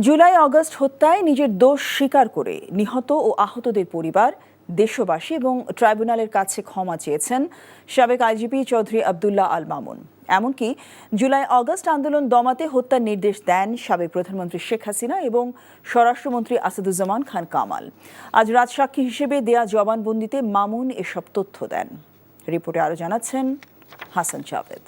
July August হত্যায় নিজের দোষ স্বীকার করে নিহত ও আহতদের পরিবার, দেশবাসী এবং ট্রাইব্যুনালের কাছে ক্ষমা চেয়েছেন সাবেক আইজিপি চৌধুরী আব্দুল্লাহ আল মামুন। এমনকি জুলাই আগস্ট আন্দোলন দমাতে হত্যার নির্দেশ দেন সাবেক প্রধানমন্ত্রী শেখ হাসিনা এবং স্বরাষ্ট্রমন্ত্রী আসাদুজ্জামান খান কামাল। আজ রাজসাক্ষী হিসেবে দেয়া জবানবন্দিতে মামুন এসব তথ্য দেন। রিপোর্টে আরও জানাচ্ছেন হাসান জাভেদ।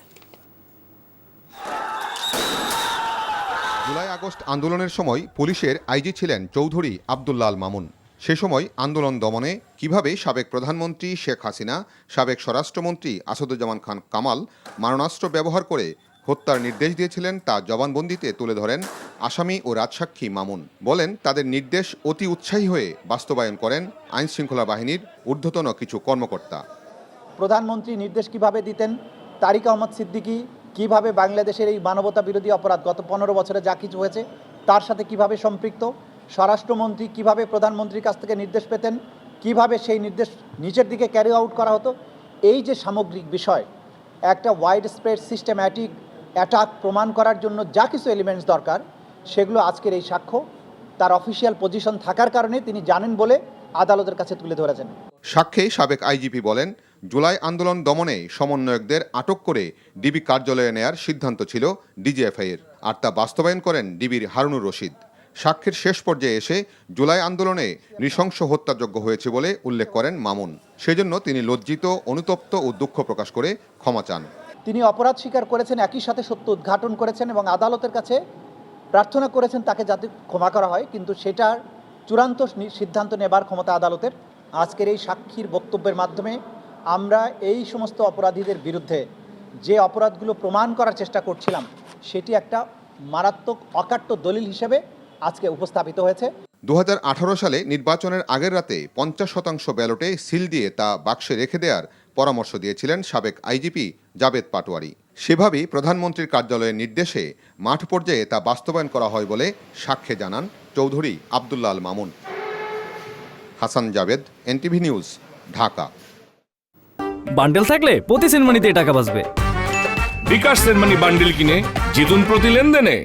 জুলাই আগস্ট আন্দোলনের সময় পুলিশের আইজি ছিলেন চৌধুরী আব্দুল্লাহ আল মামুন। সে সময় আন্দোলন দমনে কিভাবে সাবেক প্রধানমন্ত্রী শেখ হাসিনা, সাবেক স্বরাষ্ট্রমন্ত্রী আসাদুজ্জামান খান কামাল মারণাস্ত্র ব্যবহার করে হত্যার নির্দেশ দিয়েছিলেন তা জবানবন্দিতে তুলে ধরেন আসামি ও রাজসাক্ষী মামুন। বলেন, তাদের নির্দেশ অতি উৎসাহী হয়ে বাস্তবায়ন করেন আইনশৃঙ্খলা বাহিনীর ঊর্ধ্বতন কিছু কর্মকর্তা। প্রধানমন্ত্রী নির্দেশ কিভাবে দিতেন, তারিক আহমদ সিদ্দিকী কিভাবে বাংলাদেশের এই মানবতা বিরোধী অপরাধ গত 15 বছরে যা কিছু হয়েছে তার সাথে কিভাবে সম্পৃক্ত, স্বরাষ্ট্রমন্ত্রী কিভাবে প্রধানমন্ত্রীর কাছ থেকে নির্দেশ পেতেন, কিভাবে সেই নির্দেশ নিচের দিকে ক্যারি আউট করা হতো, এই যে সামগ্রিক বিষয় একটা ওয়াইড স্প্রেড সিস্টেম্যাটিক অ্যাটাক প্রমাণ করার জন্য যা কিছু এলিমেন্টস দরকার সেগুলো আজকের এই সাক্ষ্য তার অফিসিয়াল পজিশন থাকার কারণে তিনি জানেন বলে আদালতের কাছে তুলে ধরেছেন। সাক্ষ্যে সাবেক আইজিপি বলেন, জুলাই আন্দোলন দমনে সমন্বয়কদের আটক করে ডিবি কার্যালয়ে নেয়ার সিদ্ধান্ত ছিল ডিজিএফআই-এর, আর তা বাস্তবায়ন করেন ডিবির হারুনুর রশিদ। সাক্ষ্যের শেষ পর্যায়ে এসে জুলাই আন্দোলনে নৃশংস হত্যাযজ্ঞ হয়েছে বলে উল্লেখ করেন মামুন। সেজন্য তিনি লজ্জিত, অনুতপ্ত ও দুঃখ প্রকাশ করে ক্ষমা চান। তিনি অপরাধ স্বীকার করেছেন, একই সাথে সত্য উদ্ঘাটন করেছেন এবং আদালতের কাছে প্রার্থনা করেছেন তাকে যাতে ক্ষমা করা হয়, কিন্তু সেটার চূড়ান্ত সিদ্ধান্ত নেবার ক্ষমতা আদালতের। আজকের এই সাক্ষীর বক্তব্যের মাধ্যমে আমরা এই সমস্ত অপরাধীদের বিরুদ্ধে যে অপরাধগুলো প্রমাণ করার চেষ্টা করছিলাম সেটি একটা মারাত্মক অকাট্য দলিল হিসেবে আজকে উপস্থাপিত হয়েছে। 2018 সালে নির্বাচনের আগের রাতে 50% ব্যালটে সিল দিয়ে তা বাক্সে রেখে দেওয়ার পরামর্শ দিয়েছিলেন সাবেক আইজিপি জাভেদ পাটোয়ারি। সেভাবেই প্রধানমন্ত্রীর কার্যালয়ের নির্দেশে মাঠ পর্যায়ে তা বাস্তবায়ন করা হয় বলে সাক্ষ্যে জানান Chowdhury Abdullah Al Mamun. Hasan Javed, NTV news, Dhaka. Bundle থাকলে প্রতি সেনমানিতে টাকা বাঁচবে। বিকাশ সেনমানি বান্ডেল কিনে জিতুন প্রতি লেনদেনে।